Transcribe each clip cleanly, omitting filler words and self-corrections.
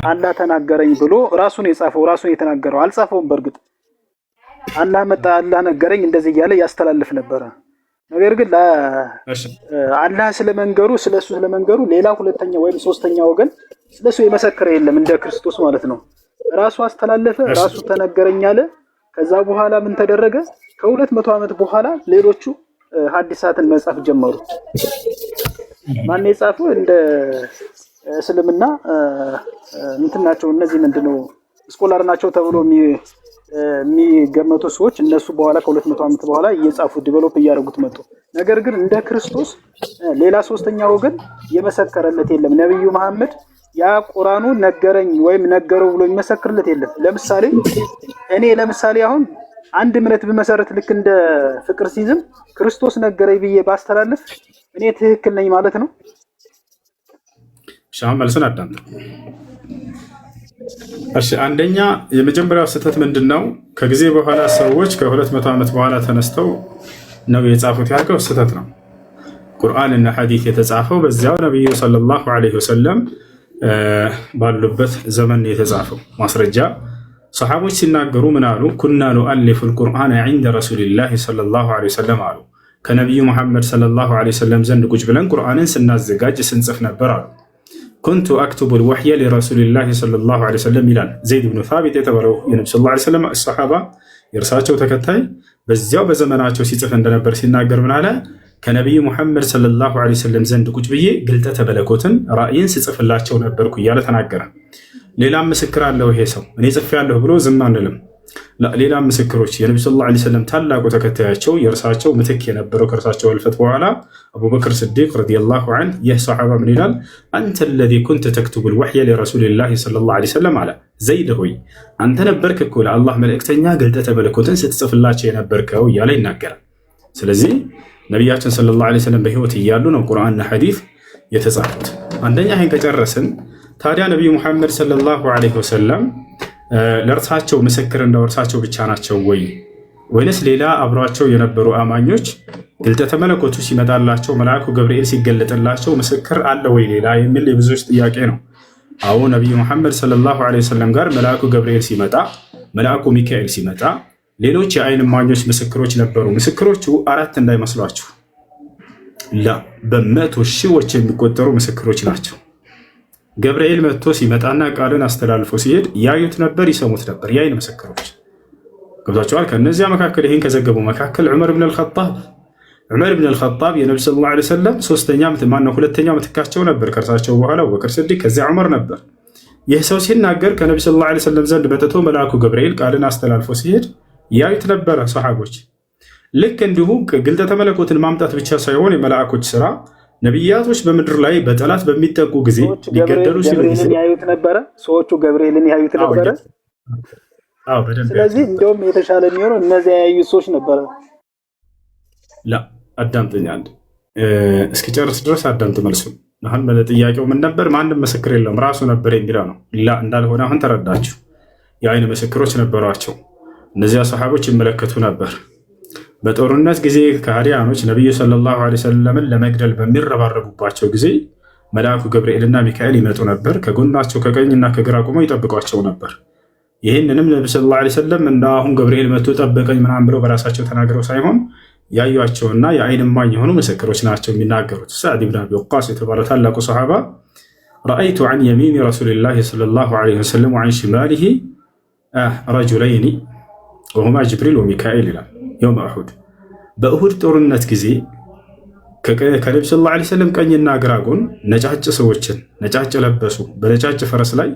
አላህ ተናገረኝ ብሎ ራሱን የጻፈው ራሱን የተናገረው አልጻፈውም። በእርግጥ አላህ መጣ አላህ ነገረኝ እንደዚህ እያለ ያስተላልፍ ነበረ። ነገር ግን አላህ ስለሱ ስለመንገሩ ሌላ ሁለተኛ ወይም ሶስተኛ ወገን ስለሱ የመሰከረ የለም እንደ ክርስቶስ ማለት ነው። ራሱ አስተላለፈ፣ ራሱ ተነገረኝ አለ። ከዛ በኋላ ምን ተደረገ? ከ200 ዓመት በኋላ ሌሎቹ ሐዲሳትን መጻፍ ጀመሩ። ማን የጻፈው? እንደ እስልምና እንትን ናቸው እነዚህ ምንድነው ስኮላር ናቸው ተብሎ የሚገመቱ ሰዎች እነሱ በኋላ ከ200 ዓመት በኋላ እየጻፉ ዲቨሎፕ እያደረጉት መጡ። ነገር ግን እንደ ክርስቶስ ሌላ ሶስተኛ ወገን የመሰከረለት የለም። ነብዩ መሐመድ ያ ቁርአኑ ነገረኝ ወይም ነገረው ብሎ የሚመሰክርለት የለም። ለምሳሌ አሁን አንድ እምነት በመሰረት ልክ እንደ ፍቅር ሲዝም ክርስቶስ ነገረኝ ብዬ ባስተላልፍ እኔ ትክክል ነኝ ማለት ነው? ሻም መልሰን አዳምጥ። እሺ አንደኛ የመጀመሪያው ስህተት ምንድነው? ከጊዜ በኋላ ሰዎች ከ200 ዓመት በኋላ ተነስተው ነው የጻፉት ያልከው ስህተት ነው። ቁርአን እና ሐዲስ የተጻፈው በዚያው ነብዩ ሰለላሁ ዐለይሂ ወሰለም ባሉበት ዘመን የተጻፈው። ማስረጃ ሰሃቦች ሲናገሩ ምን አሉ? ኩና ኑአሊፉ አልቁርአን ዐንደ ረሱሊላሂ ሰለላሁ ዐለይሂ ወሰለም አሉ። ከነብዩ መሐመድ ሰለላሁ ዐለይሂ ወሰለም ዘንድ ቁጭ ብለን ቁርአንን ስናዘጋጅ ስንጽፍ ነበር አሉ። ኩንቱ አክቱቡ ልወሕየ ሊረሱሊላሂ ሰለላሁ ዐለይሂ ወሰለም ይላል ዘይድ ብኑ ሳቢት የተባለው የነቢ ሰለላሁ ዐለይሂ ወሰለም ሰሓባ የእርሳቸው ተከታይ በዚያው በዘመናቸው ሲጽፍ እንደነበር ሲናገር ምን አለ? ከነቢዩ ሙሐመድ ሰለላሁ ዐለይሂ ወሰለም ዘንድ ቁጭ ብዬ ግልጠተ መለኮትን ራእይን ስጽፍላቸው ነበርኩ እያለ ተናገረ። ሌላም ምስክር አለው ይሄ ሰው እኔ ጽፌያለሁ ብሎ ዝም አንልም። ሌላም ምስክሮች የነቢ ሰለላሁ ዐለይሂ ወሰለም ታላቁ ተከታያቸው የእርሳቸው ምትክ የነበረው ከእርሳቸው እልፈት በኋላ አቡበክር ስዲቅ ረዲየላሁ ዐንሁ ይህ ሰሓባ ምን ይላል? አንተ ለዚ ኩንተ ተክቱቡ ልወሕየ ሊረሱሊላሂ ሰለላሁ ዐለይሂ ወሰለም አለ። ዘይድ ሆይ አንተ ነበርክ እኮ ለአላህ መልእክተኛ ግልጠተ መለኮትን ስትጽፍላቸው የነበርከው እያለ ይናገራል። ስለዚህ ነቢያችን ሰለላሁ ዐለይሂ ወሰለም በህይወት እያሉ ነው ቁርአንና ሐዲስ የተጻፉት። አንደኛ ይህን ከጨረስን ታዲያ ነቢዩ ሙሐመድ ሰለላሁ ዐለይሂ ወሰለም ለእርሳቸው ምስክር እንደው እርሳቸው ብቻ ናቸው ወይንስ ሌላ አብሯቸው የነበሩ አማኞች ግልጠተ መለኮቱ ሲመጣላቸው መልአኩ ገብርኤል ሲገለጥላቸው ምስክር አለ ወይ ሌላ የሚል የብዙዎች ጥያቄ ነው። አዎ ነቢዩ ሙሐመድ ሰለላሁ ዐለይሂ ወሰለም ጋር መልአኩ ገብርኤል ሲመጣ፣ መልአኩ ሚካኤል ሲመጣ ሌሎች የአይን እማኞች ምስክሮች ነበሩ። ምስክሮቹ 4 እንዳይመስሏችሁ በመቶ ሺዎች የሚቆጠሩ ምስክሮች ናቸው። ገብርኤል መጥቶ ሲመጣና ቃልን አስተላልፎ ሲሄድ ያዩት ነበር፣ ይሰሙት ነበር የአይን ምስክሮች ገብቷቸዋል። ከነዚያ መካከል ይህን ከዘገቡ መካከል ዑመር ብን አልኸጣብ የነቢ ሰለላሁ ዐለይሂ ወሰለም ሁለተኛ ምትካቸው ነበር። ከእርሳቸው በኋላ አቡበክር ስዲቅ፣ ከዚያ ዑመር ነበር። ይህ ሰው ሲናገር ከነቢ ሰለላሁ ዐለይሂ ወሰለም ዘንድ መጥቶ መልአኩ ገብርኤል ቃልን አስተላልፎ ሲሄድ ያዩት ነበረ ሰሓቦች። ልክ እንዲሁ ግልጠተ መለኮትን ማምጣት ብቻ ሳይሆን የመላእኮች ስራ ነቢያቶች በምድር ላይ በጠላት በሚጠቁ ጊዜ ሊገደሉ ሲሉ ሰዎቹ ገብርኤልን ያዩት ነበረ። ስለዚህ እንደውም የተሻለ የሚሆነው እነዚያ ያዩት ሰዎች ነበረ። አዳምጠኝ አንድ እስኪጨርስ ድረስ አዳምጥ። መልሱ አሁን ጥያቄው ምን ነበር? ማንም ምስክር የለውም ራሱ ነበር የሚለው ነው። እንዳልሆነ አሁን ተረዳችሁ። የአይን ምስክሮች ነበሯቸው። እነዚያ ሰሓቦች ይመለከቱ ነበር። በጦርነት ጊዜ ከሃዲያኖች ነቢዩ ሰለላሁ ዐለይሂ ወሰለምን ለመግደል በሚረባረቡባቸው ጊዜ መልአኩ ገብርኤልና ሚካኤል ይመጡ ነበር። ከጎናቸው ከቀኝና ከግራ ቆመው ይጠብቋቸው ነበር። ይህንንም ነቢ ሰለላሁ ዐለይሂ ወሰለም እንደ አሁን ገብርኤል መጥቶ ጠበቀኝ ምናምን ብለው በራሳቸው ተናግረው ሳይሆን ያዩቸውና የአይን እማኝ የሆኑ ምስክሮች ናቸው የሚናገሩት። ሰዕድ ብን አቢ ወቃስ የተባለው ታላቁ ሰሓባ ረአይቱ ዐን የሚኒ ረሱሊላሂ ሰለላሁ ዐለይሂ ወሰለም ወዐን ሽማሊሂ ረጁለይኒ ወሁማ ጅብሪል ወሚካኤል ይላል። የውም እሑድ በእሁድ ጦርነት ጊዜ ከነቢ ሰለላሁ ዐለይሂ ወሰለም ቀኝና ግራ ጎን ነጫጭ ሰዎችን ነጫጭ ለበሱ በነጫጭ ፈረስ ላይ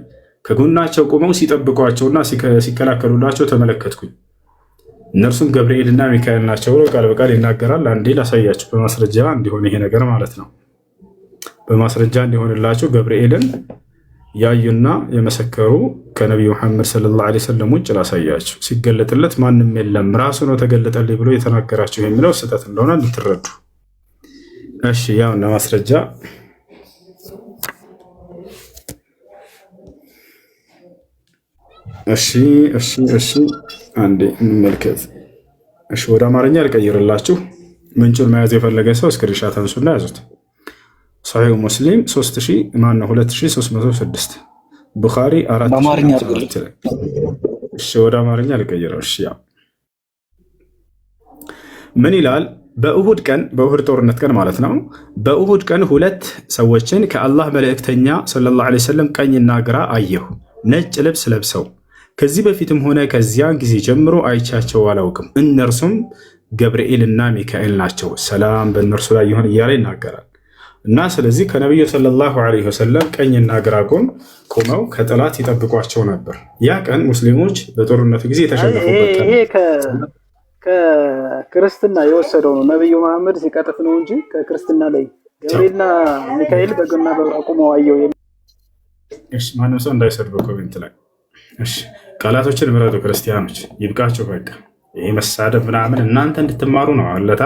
ከጎናቸው ቆመው ሲጠብቋቸውና ሲከላከሉላቸው ተመለከትኩኝ። እነርሱም ገብርኤልና ሚካኤል ናቸው ብሎ ቃል በቃል ይናገራል። አንዴ ላሳያችሁ በማስረጃ እንዲሆን ይሄ ነገር ማለት ነው። በማስረጃ እንዲሆንላችሁ ገብርኤልን ያዩና የመሰከሩ ከነቢዩ መሐመድ ሰለላሁ ዐለይሂ ወሰለም ውጭ ላሳያችሁ። ሲገለጥለት ማንም የለም ራሱ ነው ተገለጠልኝ ብሎ የተናገራቸው የሚለው ስህተት እንደሆነ እንድትረዱ። እሺ ያው እና ማስረጃ እሺ አንዴ እንመልከት። እሺ ወደ አማርኛ ልቀይርላችሁ። ምንጩን መያዝ የፈለገ ሰው ስክሪንሻት አንሱና ያዙት። ሰሒህ ሙስሊም 2306 ቡኻሪ 4 በአማርኛ እሺ ወደ አማርኛ ልቀይረው። እሺ ያው ምን ይላል? በኡሁድ ቀን በኡሁድ ጦርነት ቀን ማለት ነው። በኡሁድ ቀን ሁለት ሰዎችን ከአላህ መልእክተኛ ሰለላሁ ዐለይሂ ወሰለም ቀኝና ግራ አየሁ፣ ነጭ ልብስ ለብሰው። ከዚህ በፊትም ሆነ ከዚያን ጊዜ ጀምሮ አይቻቸው አላውቅም። እነርሱም ገብርኤልና ሚካኤል ናቸው፣ ሰላም በእነርሱ ላይ ይሁን እያለ ይናገራል። እና ስለዚህ ከነቢዩ ሰለላሁ ዐለይሂ ወሰለም ቀኝና ግራ ጎን ቆመው ከጠላት ይጠብቋቸው ነበር። ያ ቀን ሙስሊሞች በጦርነቱ ጊዜ የተሸነፉበት ቀን ከክርስትና የወሰደው ነው። ነብዩ መሐመድ ሲቀጥፍ ነው እንጂ ከክርስትና ላይ ገብርኤልና ሚካኤል በግና በግራ ቆመው አየው። እሺ ማንም ሰው እንዳይሰድበው ኮሜንት ላይ እሺ፣ ቃላቶችን ምረጡ ክርስቲያኖች፣ ይብቃችሁ በቃ። ይሄ መሳደብ ምናምን እናንተ እንድትማሩ ነው አለታ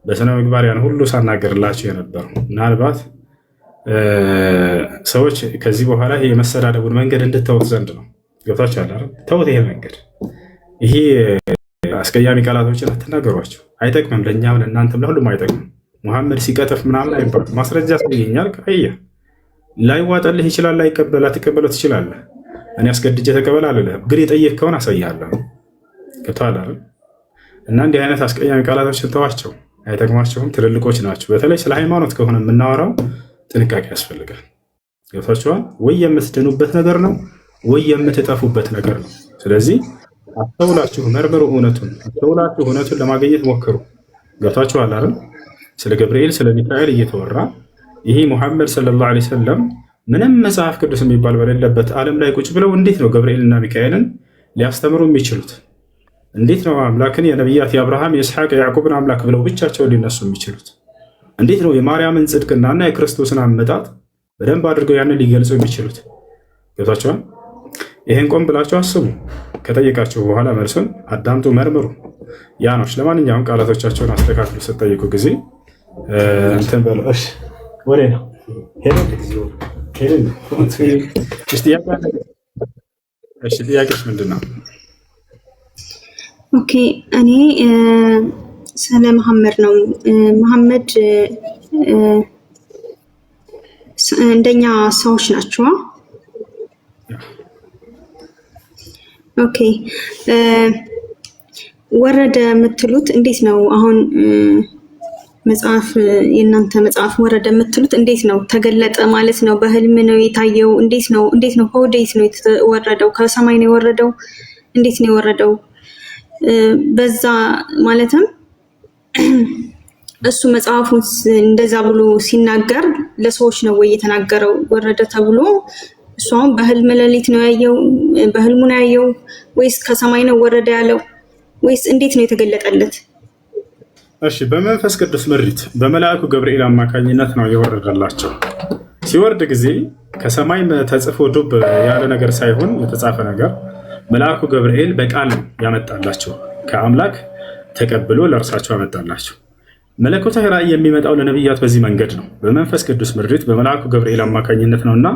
በስነ ምግባር ያን ሁሉ ሳናገርላችሁ የነበረው። ምናልባት ሰዎች ከዚህ በኋላ ይሄ የመሰዳደቡን መንገድ እንድተውት ዘንድ ነው። ገብታችኋል አይደል? ተውት ይሄ መንገድ። ይሄ አስቀያሚ ቃላቶችን አትናገሯቸው፣ አይጠቅምም። ለእኛም ለእናንተም ለሁሉም አይጠቅምም። ሙሐመድ ሲቀጥፍ ምናምን አይባል። ማስረጃ ያስገኛል። ከአያ ላይዋጠልህ ይችላል፣ ላትቀበለው ትችላለህ። እኔ አስገድጄ ተቀበል አልልህም፣ ግን የጠየቅከውን አሳያለሁ። ገብቶሃል አይደል? እና እንዲህ አይነት አስቀያሚ ቃላቶችን ተዋቸው፣ አይጠቅማቸውም። ትልልቆች ናቸው። በተለይ ስለ ሃይማኖት ከሆነ የምናወራው ጥንቃቄ ያስፈልጋል። ገብታችኋል ወይ? የምትድኑበት ነገር ነው ወይ የምትጠፉበት ነገር ነው። ስለዚህ አስተውላችሁ መርምሩ። አስተውላችሁ እውነቱን ለማግኘት ሞክሩ። ገብታችኋል አይደል? ስለ ገብርኤል ስለ ሚካኤል እየተወራ ይሄ ሙሐመድ ሰለላሁ ዐለይሂ ወሰለም ምንም መጽሐፍ ቅዱስ የሚባል በሌለበት ዓለም ላይ ቁጭ ብለው እንዴት ነው ገብርኤልና ሚካኤልን ሊያስተምሩ የሚችሉት? እንዴት ነው አምላክን የነቢያት የአብርሃም የኢስሐቅ የያዕቆብን አምላክ ብለው ብቻቸው ሊነሱ የሚችሉት? እንዴት ነው የማርያምን ጽድቅናና የክርስቶስን አመጣጥ በደንብ አድርገው ያንን ሊገልጹ የሚችሉት? ገብታችኋል? ይሄን ቆም ብላችሁ አስቡ። ከጠየቃችሁ በኋላ መልሱን አዳምጡ፣ መርምሩ። ያኖች ለማንኛውም ቃላቶቻቸውን አስተካክሉ ስትጠይቁ ጊዜ እንትን በሉ። እሺ ወሬ ነው ጥያቄሽ ምንድን ነው? ኦኬ እኔ ስለ መሐመድ ነው። መሐመድ እንደኛ ሰዎች ናቸው። ኦኬ ወረደ የምትሉት እንዴት ነው? አሁን መጽሐፍ የእናንተ መጽሐፍ ወረደ የምትሉት እንዴት ነው? ተገለጠ ማለት ነው? በህልም ነው የታየው? እንዴት ነው? ከወዴት ነው የተወረደው? ከሰማይ ነው የወረደው? እንዴት ነው የወረደው? በዛ ማለትም እሱ መጽሐፉን እንደዛ ብሎ ሲናገር ለሰዎች ነው ወይ የተናገረው? ወረደ ተብሎ እሱ አሁን በህልም ሌሊት ነው ያየው? በህልሙ ነው ያየው ወይስ ከሰማይ ነው ወረደ ያለው? ወይስ እንዴት ነው የተገለጠለት? እሺ በመንፈስ ቅዱስ ምሪት በመልአኩ ገብርኤል አማካኝነት ነው የወረደላቸው። ሲወርድ ጊዜ ከሰማይ ተጽፎ ዱብ ያለ ነገር ሳይሆን የተጻፈ ነገር መልአኩ ገብርኤል በቃል ያመጣላቸው፣ ከአምላክ ተቀብሎ ለእርሳቸው ያመጣላቸው። መለኮታዊ ራእይ የሚመጣው ለነቢያት በዚህ መንገድ ነው፣ በመንፈስ ቅዱስ ምሪት በመልአኩ ገብርኤል አማካኝነት ነውና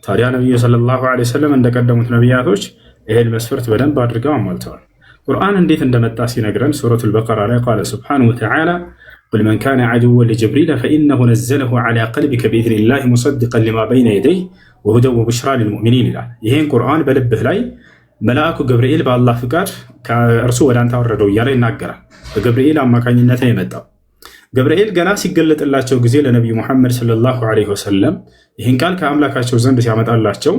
ታዲያ ነቢዩ ሰለላሁ ዐለይሂ ወሰለም እንደቀደሙት ነቢያቶች ይህን መስፈርት በደንብ አድርገው አሟልተዋል። ቁርአን እንዴት እንደመጣ ሲነግረን ሱረቱል በቀራ ላይ ቃለ ሱብሓነሁ ወተዓላ ቁል መን ካነ ዐዱወን ሊጅብሪል ፈኢነሁ ነዘለሁ ዐላ ቀልቢከ ቢኢዝኒላሂ ሙሰድቀን ሊማ በይነ የደይህ ወሁደን ወቡሽራ ሊልሙእሚኒን ይላል። ይህን ቁርአን በልብህ ላይ መልአኩ ገብርኤል በአላህ ፍቃድ ከእርሱ ወደ አንተ አወረደው እያለ ይናገራል። በገብርኤል አማካኝነት ነው የመጣው። ገብርኤል ገና ሲገለጥላቸው ጊዜ ለነቢዩ ሙሐመድ ሰለላሁ ዐለይሂ ወሰለም ይህን ቃል ከአምላካቸው ዘንድ ሲያመጣላቸው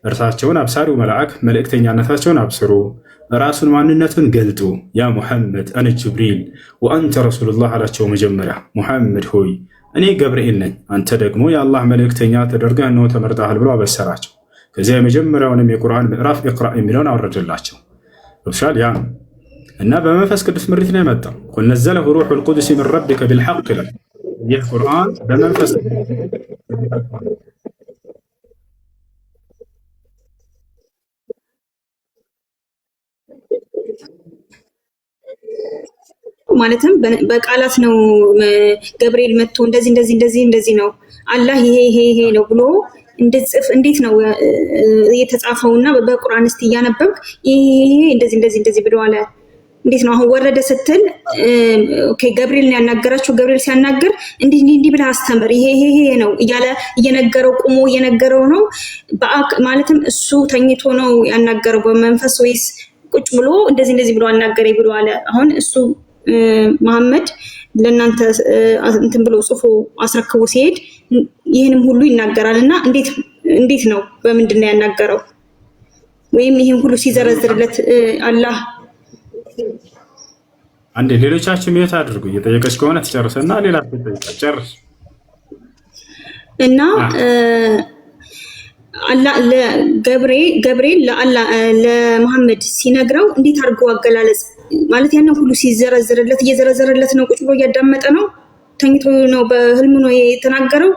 እርሳቸውን አብሳሪው መልአክ መልእክተኛነታቸውን አብስሩ፣ ራሱን ማንነቱን ገልጡ፣ ያ ሙሐመድ አነ ጅብሪል ወአንተ ረሱሉላህ አላቸው። መጀመሪያ ሙሐመድ ሆይ እኔ ገብርኤል ነኝ፣ አንተ ደግሞ የአላህ መልእክተኛ ተደርገህ እነሆ ተመርጠሃል ብሎ አበሰራቸው። ከዚያ የመጀመሪያውንም የቁርአን ምዕራፍ ኢቅራ የሚለውን አወረደላቸው። ብሻል ያ እና በመንፈስ ቅዱስ ምሪት ነው የመጣው። ቁል ነዘለሁ ሩሑል ቁዱስ ሚን ረቢከ ቢልሐቅ ይላል። ይህ ቁርአን በመንፈስ ማለትም በቃላት ነው ገብርኤል መጥቶ እንደዚህ ነው አላህ ይሄ ነው ብሎ እንድጽፍ እንዴት ነው የተጻፈውና በቁርአን እስቲ እያነበብክ ይሄ እንደዚህ ብሎ አለ እንዴት ነው አሁን ወረደ ስትል ኦኬ ገብርኤልን ያናገራቸው ገብርኤል ሲያናገር እንዲህ ብለህ አስተምር ይሄ ነው እያለ እየነገረው ቁሞ እየነገረው ነው ማለትም እሱ ተኝቶ ነው ያናገረው በመንፈስ ወይስ ቁጭ ብሎ እንደዚህ ብሎ አናገረኝ ብሎ አለ አሁን እሱ መሐመድ ለእናንተ እንትን ብሎ ጽፎ አስረክቦ ሲሄድ ይሄንም ሁሉ ይናገራልና እንዴት ነው በምንድን ነው ያናገረው ወይም ይሄን ሁሉ ሲዘረዝርለት አላህ አንዴ ሌሎቻችሁ ምን ታድርጉ እየጠየቀች ከሆነ ትጨርሰና ሌላ ትጨርስ እና አላህ ለገብርኤል ለመሐመድ ሲነግረው እንዴት አድርጎ አገላለጽ ማለት ያንን ሁሉ ሲዘረዝርለት እየዘረዘረለት ነው ቁጭ ብሎ እያዳመጠ ነው ተኝቶ ነው በህልሙ ነው የተናገረው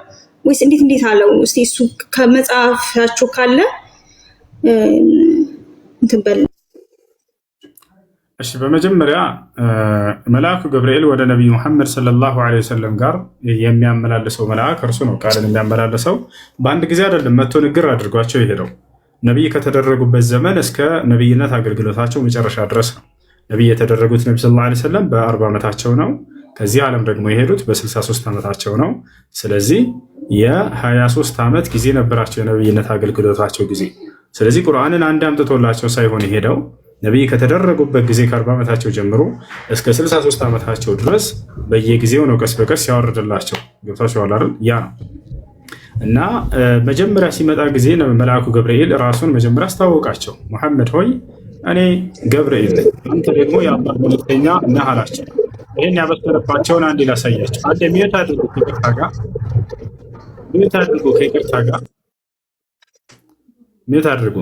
ወይስ እንዴት አለው እስቲ እሱ ከመጽሐፋችሁ ካለ እንትበል እሺ በመጀመሪያ መልአኩ ገብርኤል ወደ ነብዩ መሐመድ ሰለላሁ ዐለይሂ ወሰለም ጋር የሚያመላልሰው መልአክ እርሱ ነው ቃልን የሚያመላልሰው በአንድ ጊዜ አይደለም መጥቶ ንግር አድርጓቸው የሄደው ነብይ ከተደረጉበት ዘመን እስከ ነብይነት አገልግሎታቸው መጨረሻ ድረስ ነው ነብይ የተደረጉት ነብዩ ሰለላሁ ዐለይሂ ወሰለም በ40 ዓመታቸው ነው ከዚህ ዓለም ደግሞ የሄዱት በ63 ዓመታቸው ነው ስለዚህ የ23 ዓመት ጊዜ ነበራቸው የነብይነት አገልግሎታቸው ጊዜ ስለዚህ ቁርአንን አንድ አምጥቶላቸው ሳይሆን የሄደው ነብይ ከተደረጉበት ጊዜ ከ40 ዓመታቸው ጀምሮ እስከ 63 ዓመታቸው ድረስ በየጊዜው ነው ቀስ በቀስ ያወርድላቸው ገብታችኋል አይደል ያ ነው እና መጀመሪያ ሲመጣ ጊዜ መልአኩ ገብርኤል ራሱን መጀመሪያ አስተዋወቃቸው መሐመድ ሆይ እኔ ገብርኤል ነኝ አንተ ደግሞ የአላህ መልእክተኛ ነህ አላቸው ይሄን ያበሰረባቸውን አንዴ ላሳያቸው አንዴ ሚዩት አድርጉ ከይቅርታ ጋር ሚዩት አድርጉ